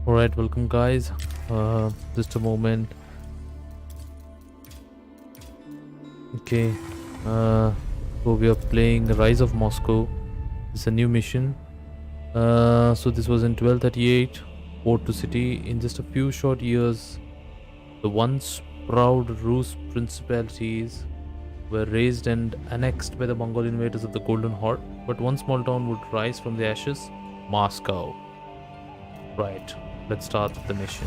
Alright, welcome guys. Just a moment. Okay. So we are playing Rise of Moscow. It's a new mission. So this was in 1238. Port to city. In just a few short years, the once proud Rus principalities were razed and annexed by the Mongol invaders of the Golden Horde. But one small town would rise from the ashes: Moscow. Right. Let's start the mission.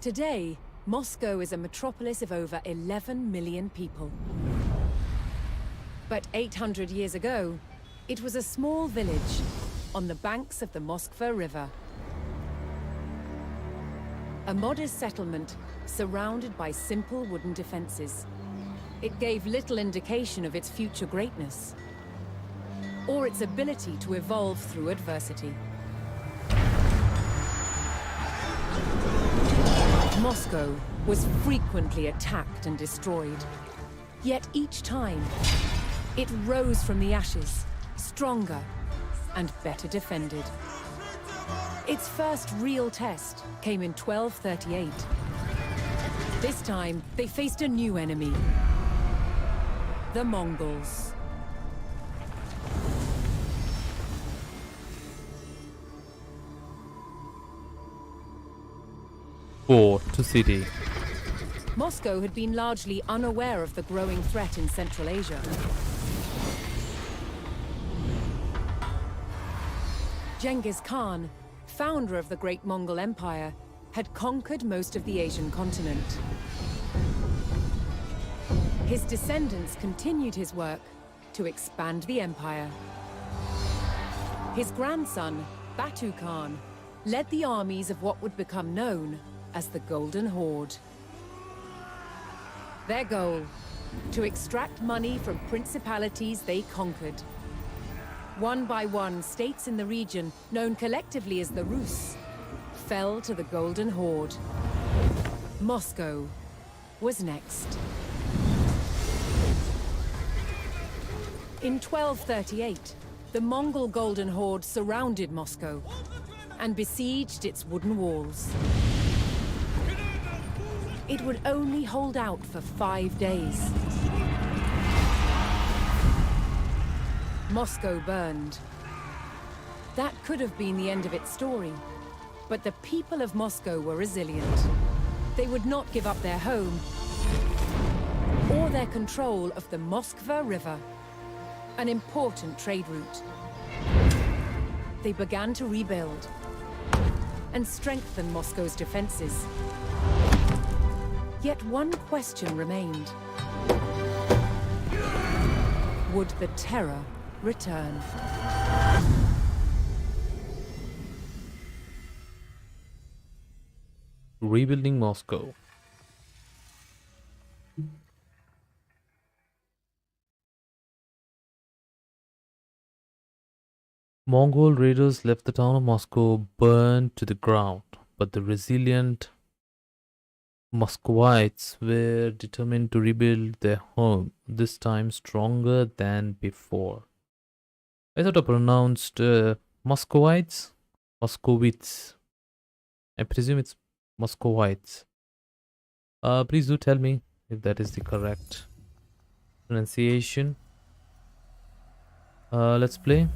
Today, Moscow is a metropolis of over 11 million people. But 800 years ago, it was a small village on the banks of the Moskva River. A modest settlement surrounded by simple wooden defenses. It gave little indication of its future greatness, or its ability to evolve through adversity. Moscow was frequently attacked and destroyed. Yet each time, it rose from the ashes, stronger and better defended. Its first real test came in 1238. This time, they faced a new enemy: the Mongols. Port to city. Moscow had been largely unaware of the growing threat in Central Asia. Genghis Khan, founder of the Great Mongol Empire, had conquered most of the Asian continent. His descendants continued his work to expand the empire. His grandson, Batu Khan, led the armies of what would become known as the Golden Horde. Their goal: to extract money from principalities they conquered. One by one, states in the region, known collectively as the Rus, fell to the Golden Horde. Moscow was next. In 1238, the Mongol Golden Horde surrounded Moscow and besieged its wooden walls. It would only hold out for 5 days. Moscow burned. That could have been the end of its story, but the people of Moscow were resilient. They would not give up their home or their control of the Moskva River, an important trade route. They began to rebuild and strengthen Moscow's defenses. Yet one question remained: would the terror return? Rebuilding Moscow. Mongol raiders left the town of Moscow burned to the ground, but the resilient Muscovites were determined to rebuild their home, this time stronger than before. I thought I pronounced Muscovites? Moscovites. I presume it's Muscovites. Please do tell me if that is the correct pronunciation. Let's play.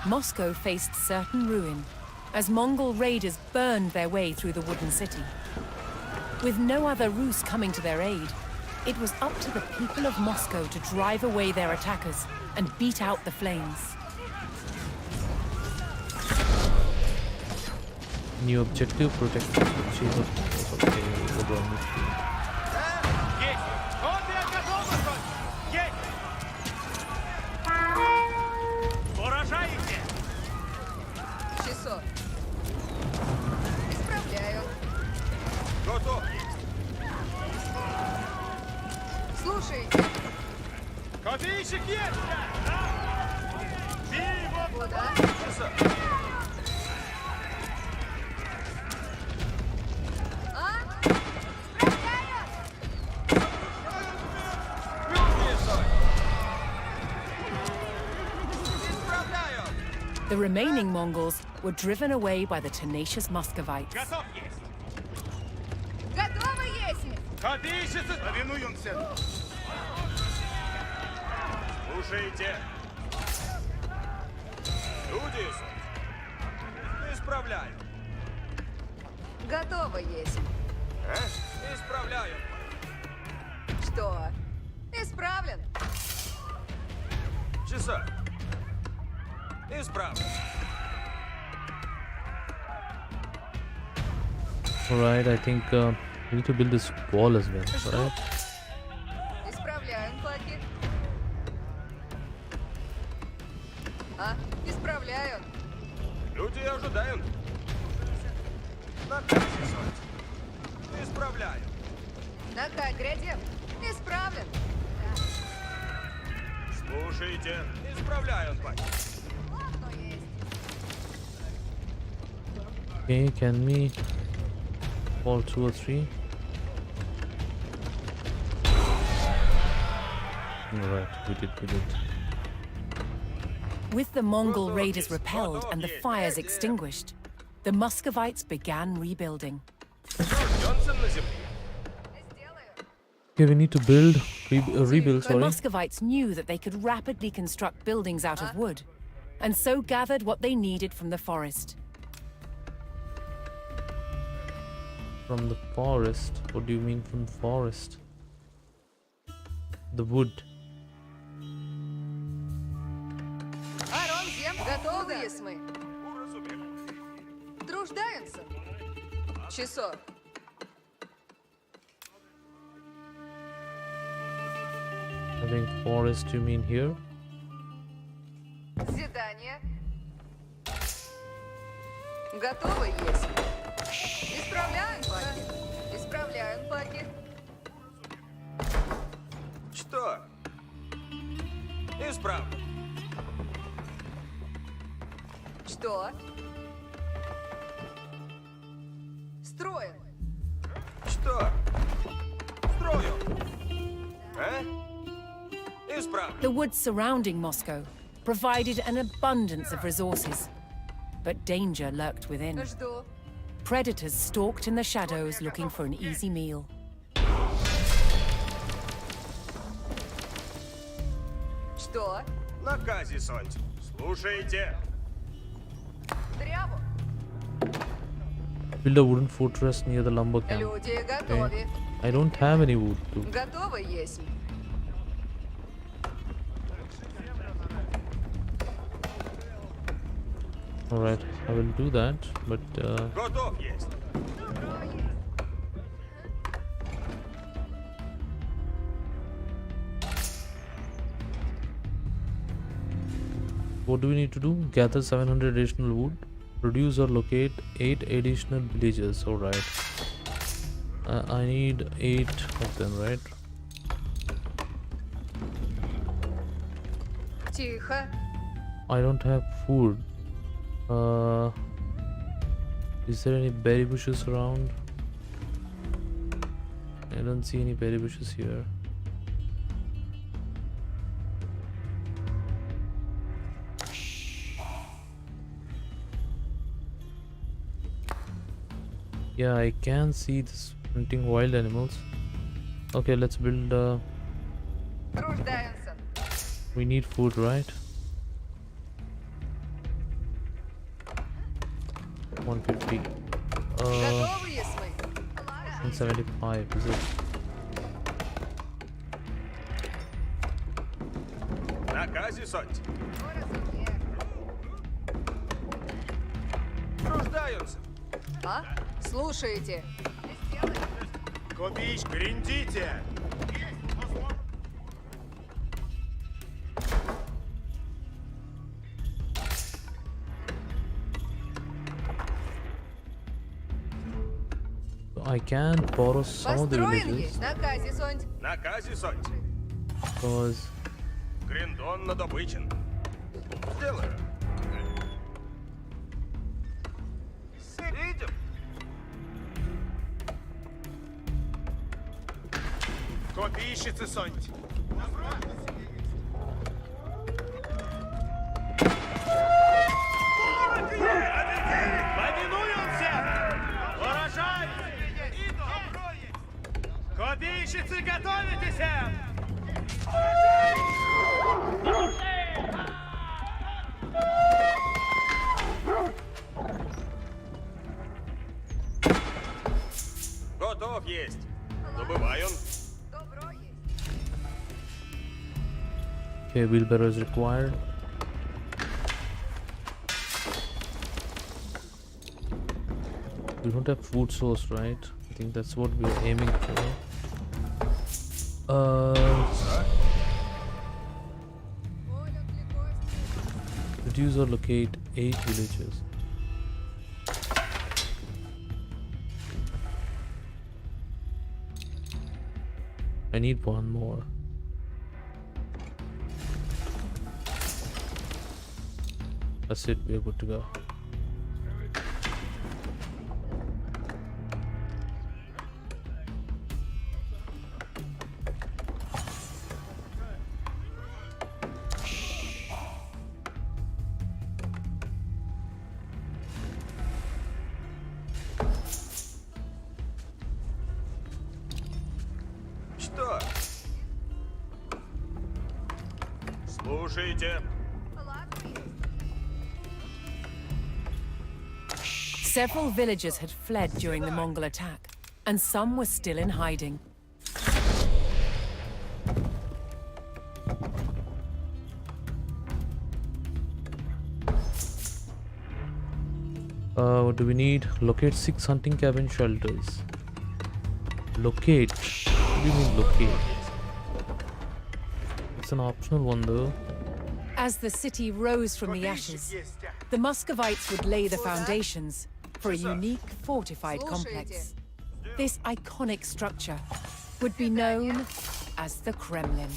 Moscow faced certain ruin as Mongol raiders burned their way through the wooden city. With no other Rus coming to their aid, it was up to the people of Moscow to drive away their attackers and beat out the flames. New objective: protect the chief of the government. The remaining Mongols were driven away by the tenacious Muscovites. Готов есть! Готово есть! Копейщицы! Повинуемся! Слушайте! Люди, исправляю! Готово есть. А? Исправляю! Что? Исправлен. Часа! Исправлю! Alright, I think we need to build this wall as well, right? Исправляем, Паки. А? Исправляю. Люди ожидают! На карте, солнце! Исправляю! На Кагряде. Исправлен. Слушайте! Исправляю, пать! Что есть? Okay, can we fall 2 or 3? Alright, we did. With the Mongol raiders repelled and the fires extinguished, the Muscovites began rebuilding. Джонсон на земле! Сделаю. Okay, we need to build, rebuild, The sorry. Muscovites knew that they could rapidly construct buildings out of wood, and so gathered what they needed from the forest. From the forest? What do you mean from forest? The wood. Арон, зем, готовы есть мы. Труждаемся. Часов. I think forest you mean here? Задание. Готово есть. Исправляем, Паки. Исправляем, Паки. Что? Исправлю! Что? Строим. Что? Строю! А? Исправлю! The woods surrounding Moscow provided an abundance of resources, but danger lurked within. Жду. Predators stalked in the shadows looking for an easy meal. Что? На казе, солнце! Слушайте! Дряву. Build a wooden fortress near the lumber camp. Люди готовы. I don't have any wood to. Готово есть. Alright, I will do that, but Готов есть! what do we need to do? Gather 700 additional wood, produce or locate 8 additional villages. Alright. I need 8 of them, right? Тихо. I don't have food. Is there any berry bushes around? I don't see any berry bushes here. Yeah, I can see this hunting wild animals. Okay, let's build. Труждаемся. We need food, right? 150. Готовы есть мы. 175. Is it? На казе, солнце! Труждаются! А? Слушайте. Копич, гриндите! I can borrow some of the Построен villages есть. На казе, Сонь. На казе, солнце! because Гриндон надобычен. Сделаю. Идем. Копійщиці сонь. Повинуемся! Урожай! Копійщиці, готовитесь! Готов есть. Добывай он. Добро есть. Okay, wheelbarrow is required. We don't have food source, right? I think that's what we're aiming for. Волят ли гости? Reduce or locate 8 villages. I need one more. That's it, we're good to go. Что? Слушайте. Ладно есть. Several villagers had fled during the Mongol attack, and some were still in hiding. What do we need? Locate 6 hunting cabin shelters. Locate? What do you mean locate? It's an optional one though. As the city rose from the ashes, the Muscovites would lay the foundations for a unique fortified complex. This iconic structure would be known as the Kremlin.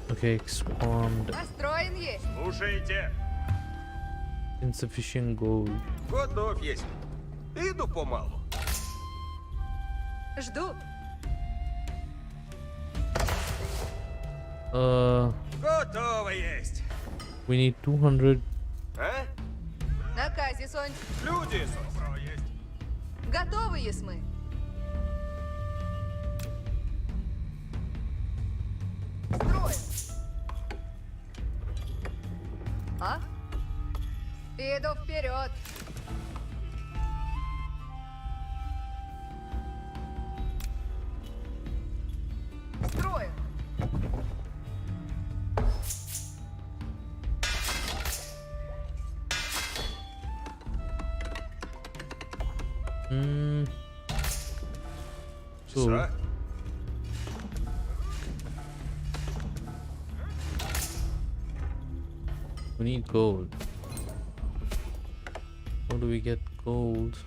Okay, expand. Настроен есть. Слушайте. Insufficient gold. Готов есть. Иду помалу. Жду. Готово есть. We need 200. А? Наказе, Сонь. Люди, Добро есть. Готовы есть мы. Строим. А? Иду вперед. Строим. So Что? we need gold. How do we get gold?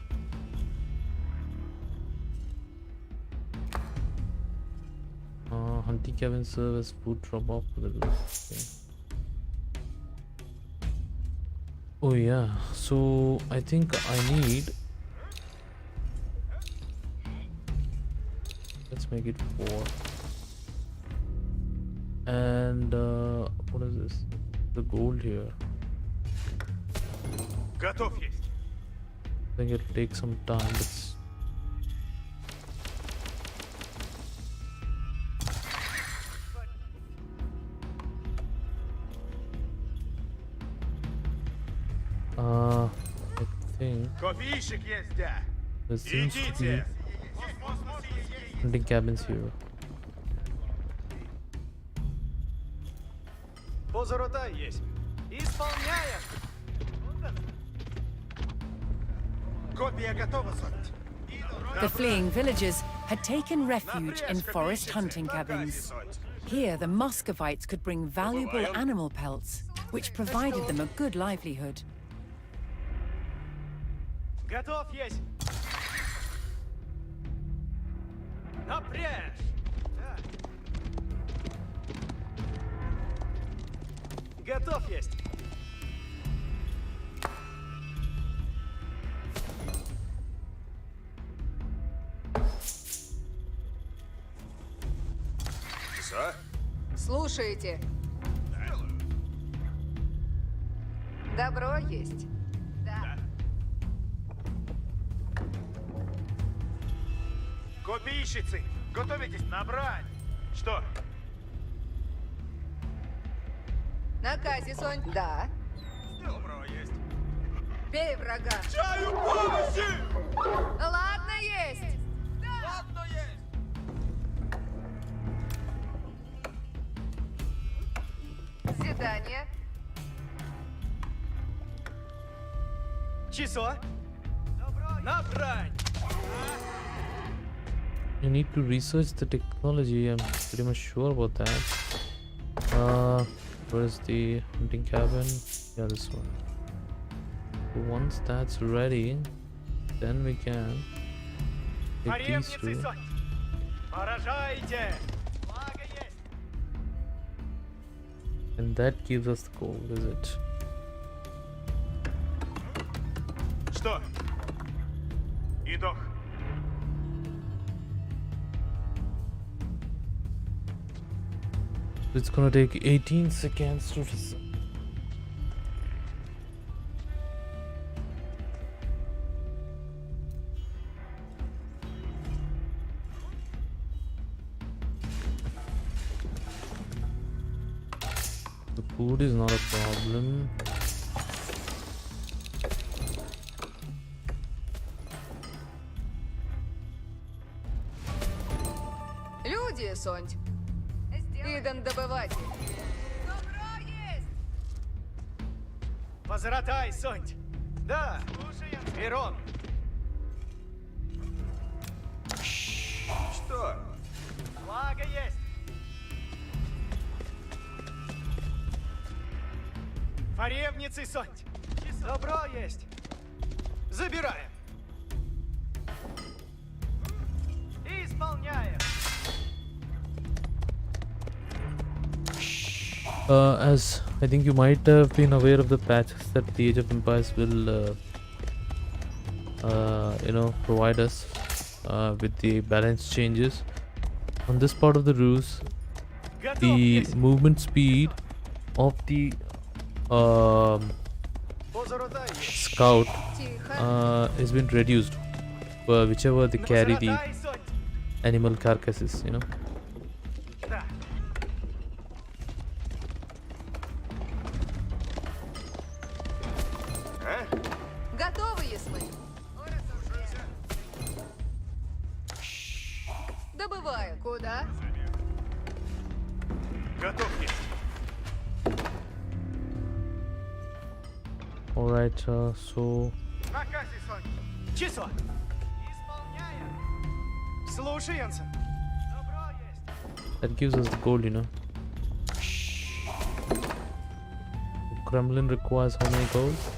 Hunting cabin service food drop off for the roof. Okay. Oh yeah, so I think I need. Let's make it 4. And what is this? The gold here. Готов есть. I think it'll take some time. I think Копейщик есть, да. there seems to be Идите. hunting cabins here. Позоротай есть. Исполняем. Копия готова, Сонь. The fleeing villagers had taken refuge in forest hunting cabins. Here, the Muscovites could bring valuable animal pelts, which provided them a good livelihood. Готов есть. Напрячь. Готов есть. Все? Слушайте. Добро есть. Да. Копейщицы, готовитесь на брань. Что? На казе, Сонь. Да. Добро есть. Бей врага. Чаю помощи! Ладно, есть. Ладно есть. Задание. Часо? На брань. You need to research the technology. I'm pretty much sure about that. Where's the hunting cabin? Yeah, this one. So once that's ready, then we can take these Поревницы, two. Сонь. Поражайте. Благо есть. And that gives us the goal, is it? Что? Итог. It's gonna take 18 seconds to research. The food is not a problem. Люди, Сонь. Идан добыватель. Добро есть. Возвратай, Сонь. Да. Слушаем. Ирон. Что? Благо есть. Поревницы, Сонь. Добро есть. Забираем. Исполняем. As I think you might have been aware of the patches that the Age of Empires will, provide us with the balance changes. On this part of the ruse, Готов the есть. movement speed of the Возвратай есть. scout Тихо. has been reduced, whichever they carry the Возвратай, Сонь. animal carcasses, you know. Да. А? Готовы, если? Добываю. Куда? Готов есть. Alright, so На казе, Сонь. Часо. Исполняем. Слушаемся. Добро есть. that gives us the goal, you know. Kremlin requires how many goals?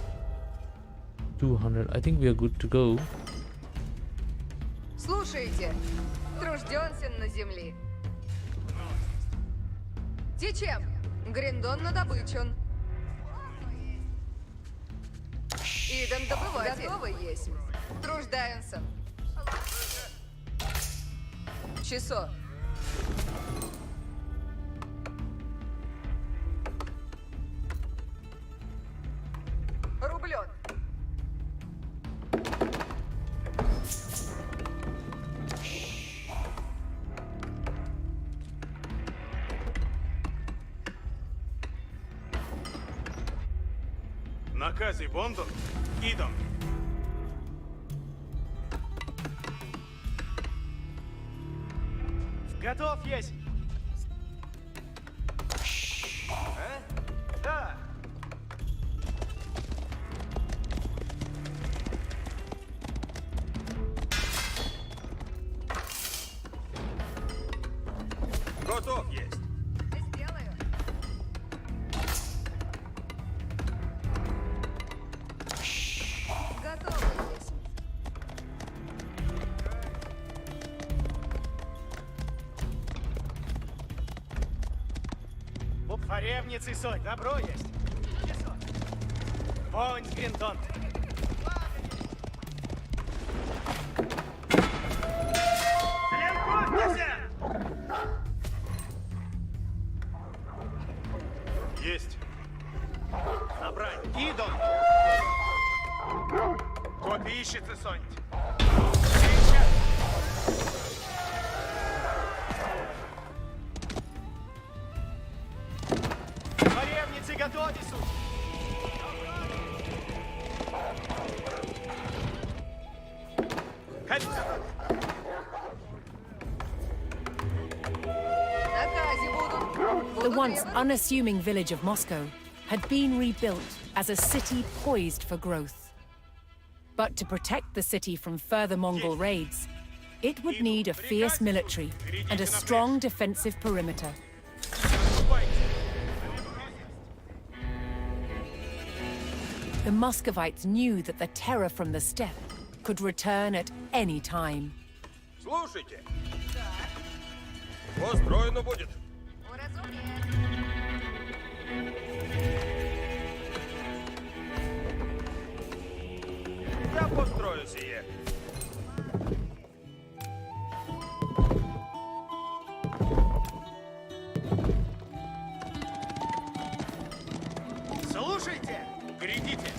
200. I think we are good to go. Слушайте. Тружденсен на земле. Течем. Гриндон надобычен. Идан добыватель. Готовы есть. Труждаемся. Часо. Рублен. На казе Бондон. Идом. Готов есть. Да. Готов есть. Сделаю. Готовы есть. В Поревницы соть, добро есть. Вонь с гринтон. Есть. Набрать. Идол. Копийщицы сонь. Поревницы готовы, суть. Наказе будут. The Будут once требовать. unassuming village of Moscow had been rebuilt as a city poised for growth. But to protect the city from further Mongol raids, it would need a fierce military and a strong defensive perimeter. The Muscovites knew that the terror from the steppe could return at any time. Слушайте. Построено будет. Уразумеет. Я построю сие. Слушайте, глядите.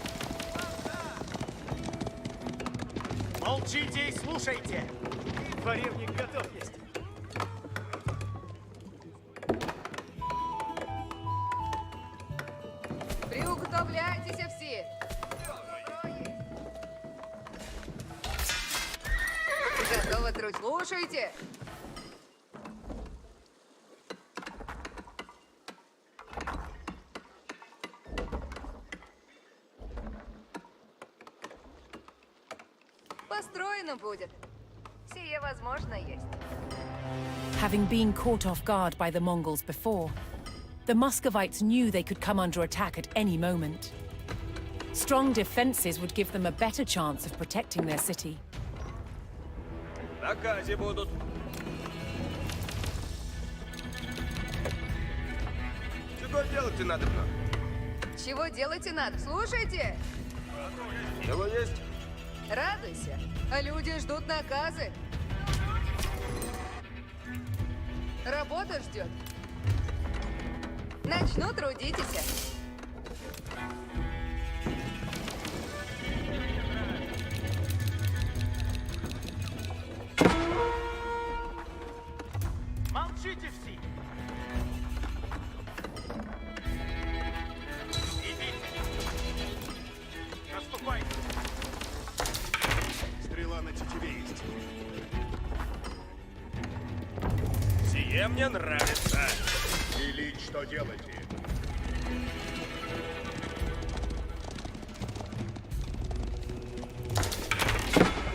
Молчите и слушайте. Поревник готов есть. Приуготовляйтесь все. Готовы труд. Слушайте. Построено будет. Сие возможно есть. Having been caught off guard by the Mongols before, the Muscovites knew they could come under attack at any moment. Strong defenses would give them a better chance of protecting their city. Наказе будут. Чего делать-то надо? Чего делать надо? Слушайте. Дело есть. Радуйся. А люди ждут наказы. Работа ждет. Начну трудитесь. Молчите все. Идите. Наступайте. Стрела на тетиве есть. Сие мне нравится. Велить, что делаете?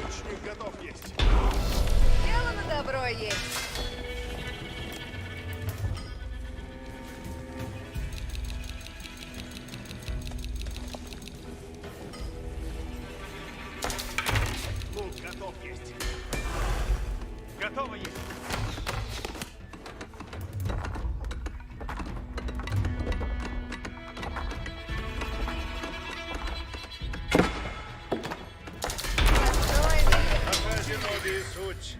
Лучник готов есть. Дело на добро есть. Лук готов есть. Готово есть. Построено есть. Казинови суть.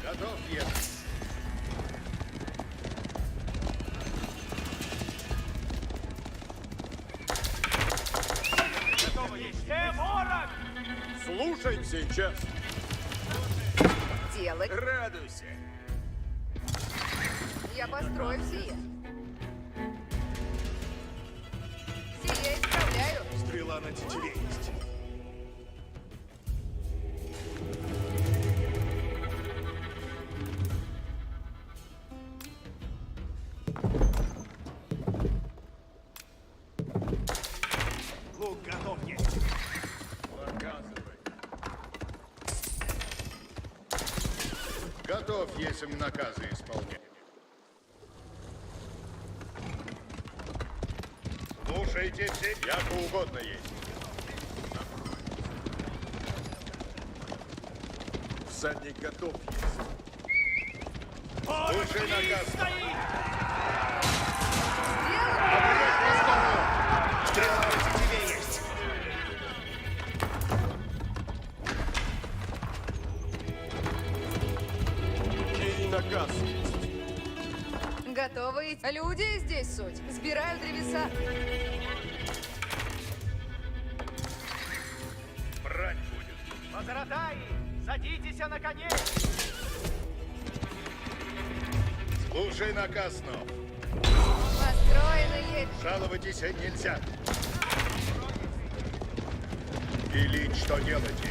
Готов есть. Готово есть. Ворог! Слушай сейчас. Делать. Радуйся. Я построю сие. Сие исправляю. Стрела на тетиве есть. Лук готов есть. Показывай. Готов, если наказы исполнять. Слушайте все, яко угодно есть. Всадник готов есть. Слушай наказ. Стрела на тетиве есть. Чей наказ? Готовы идти? Люди здесь суть. Сбираю древеса. Брать будет. Возратай! Садитесь на коней! Слушай наказ снов. Построены есть. Жаловайтесь нельзя. Велить, что делаете.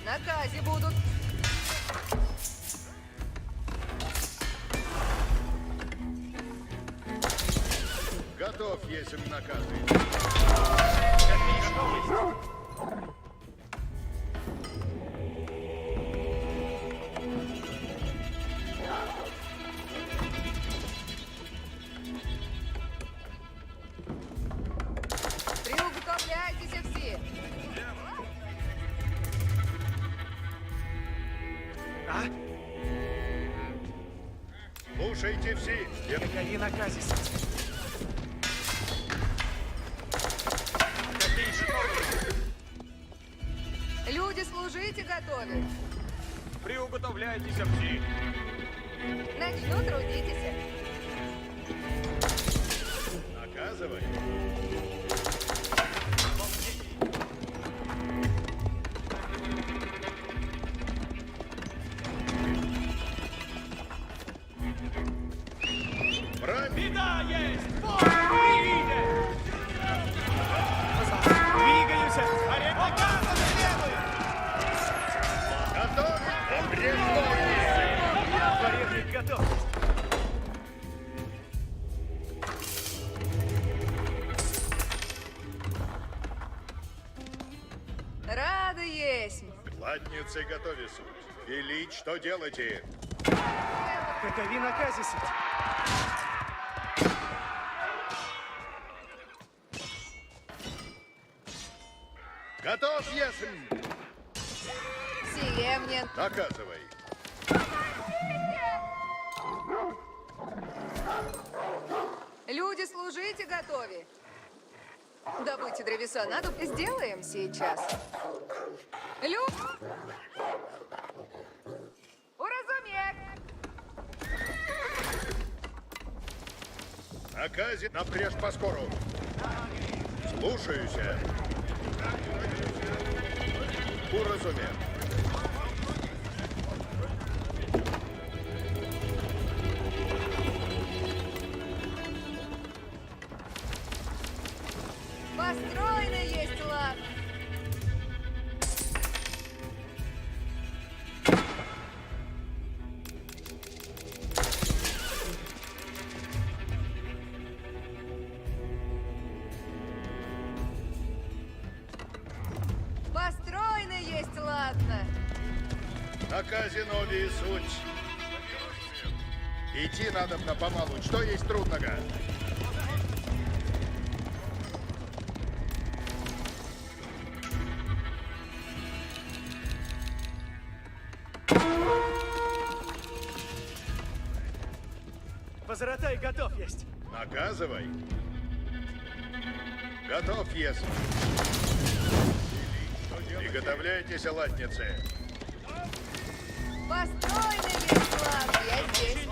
Наказе будут. Готов, если наказы. Приуготовляйтесь все. Слушайте все. Какові накази суть? Люди, служите, готовы. Приуготовляйтесь всі. Начну трудитесь. Наказывай. Брать. Беда есть! Видите! Двигаюсь! Приказом следует! Готовить. Обрезать. Порядок готов! Рада есть. Латницы готове суть. Велить, что делаете. Какові накази суть? Готов, если. Сие мне. Наказывай. Люди, служите, готовы. Добудьте древеса надо. Сделаем сейчас. Уразумех. Наказе напряжь по скору. Слушаюсь. Уразумел. Построено есть лад. Построено есть ладно. Наказе нови суть. Идти надо на помалу. Что есть трудного? Возратай готов есть! Наказывай. Готов, если. Приготовляйтесь, латницы. Построено есть лад. Я здесь.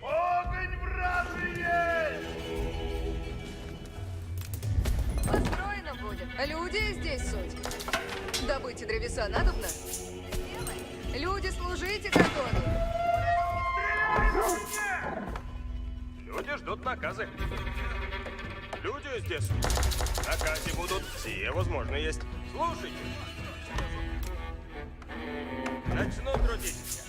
Огонь вражий! Построено будет. Люди здесь суть. Добыть древеса надобно. Люди, служите, готовы. Люди ждут наказы. Люди здесь. Наказы будут. Сие возможно есть. Слушайте. Начну трудиться.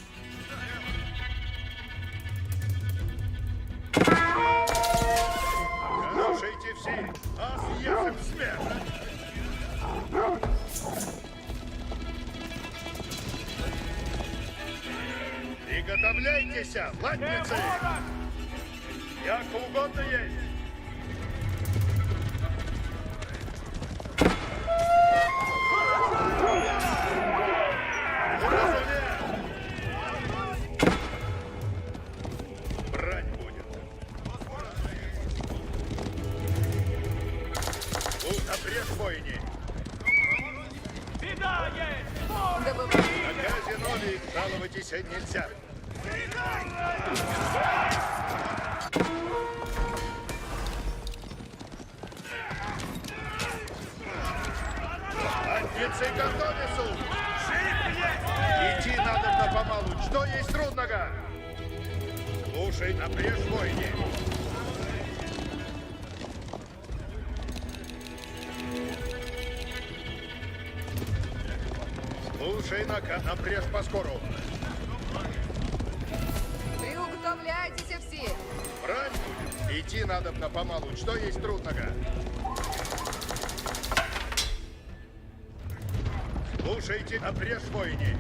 А съешь им смерть! Приготовляйтесь, латницы! Яко угодно есть! Брать будет. Напрежь бойни. Беда есть! Добывай. На казино жаловайтесь нельзя. Латницы готовятся! Идти надо на помалу. Что есть трудного? Слушай, напрежь бойни. Слушай, напрежь поскору. Приуготовляйтесь все. Брать будет. Идти надо на помалу. Что есть трудного? Слушайте, напрежь бойни.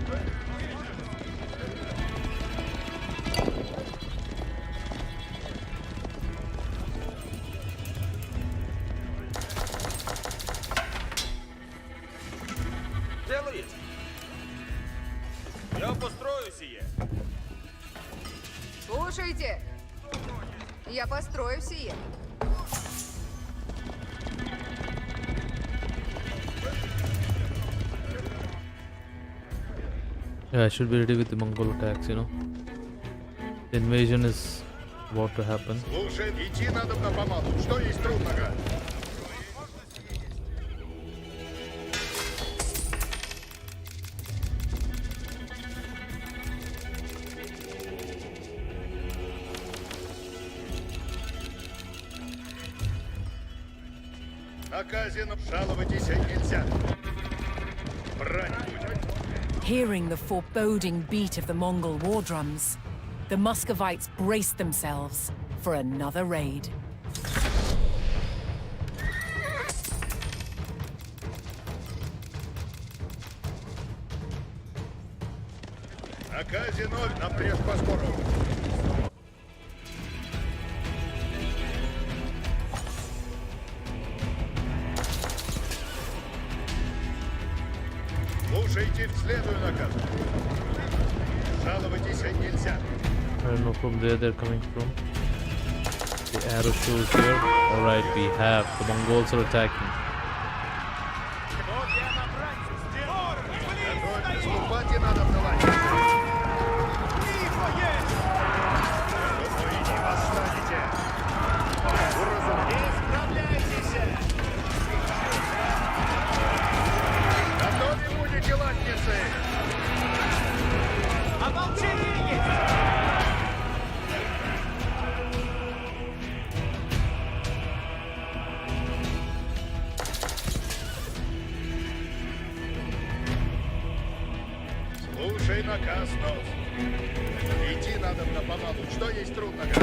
Дело есть. Я построю сие. Слушайте. Я построю сие. Yeah, I should be ready with the Mongol attacks, you know. The invasion is about to happen. Слушай, идти надо на помалу. Что есть трудного? На казино жаловайтесь нельзя. Брать будет. Hearing the foreboding beat of the Mongol war drums, the Muscovites braced themselves for another raid. На казино напрежь поскору. Слушайте, следую наказу. Жаловайтесь нельзя. I don't know from where they're coming from. The arrow shows here. Alright, we have. The Mongols are attacking. Вот я на братьев сделал! Готовь, наступать и надо вдавать. Тихо есть! Вы не восстанете. Уразумеете? Исправляйтесь! Готовы будете, латницы? Ополчение есть! Слушай наказ, Нос. Идти надо на помалу. Что есть трудного?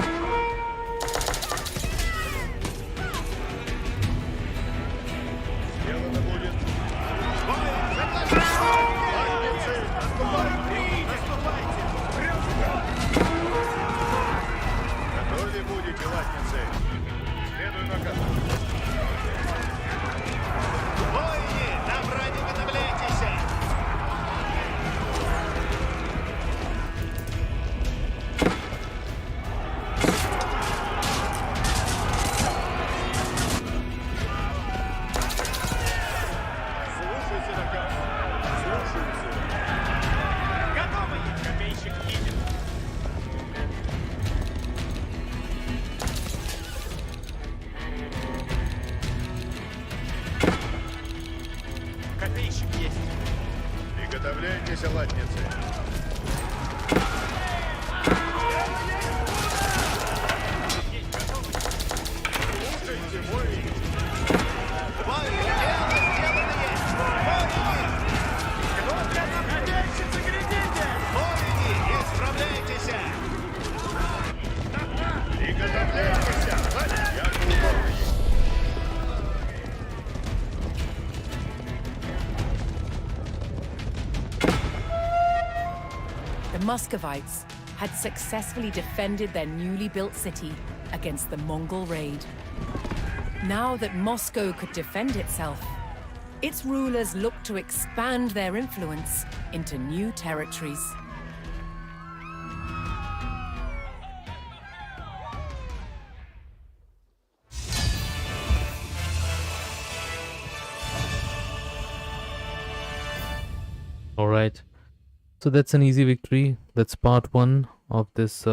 Сделано будет. Латницы, наступайте! Наступайте! Готовы будете, латницы? Следуй наказу. Воины, на брань готовляйтесь! Слушайте наказ. Слушайте. Готовы! Копейщик едет! Копейщик есть! Приготовляйтесь, латницы. Есть, готовы! Слушайте, воины. Воины, дело сделано есть! Воины! Вот я на копейщице, глядите! Воины, исправляйтесь! Приготовляйтесь, латницы. Я угодно есть. Muscovites had successfully defended their newly built city against the Mongol raid. Now that Moscow could defend itself, its rulers looked to expand their influence into new territories. All right. So that's an easy victory. That's part one of this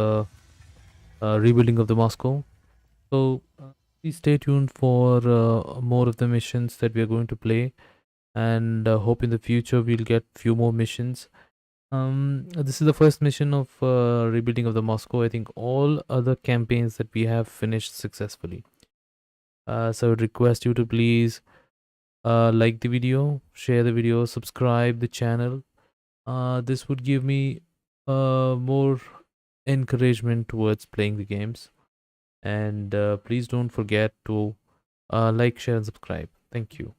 rebuilding of the Moscow. So please stay tuned for more of the missions that we are going to play, and hope in the future we'll get few more missions. This is the first mission of rebuilding of the Moscow. I think all other campaigns that we have finished successfully. So I would request you to please like the video, share the video, subscribe the channel. This would give me more encouragement towards playing the games. And please don't forget to like, share, and subscribe. Thank you.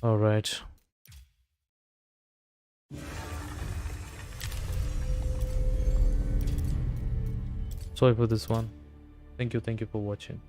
All right. Sorry for this one. Thank you for watching.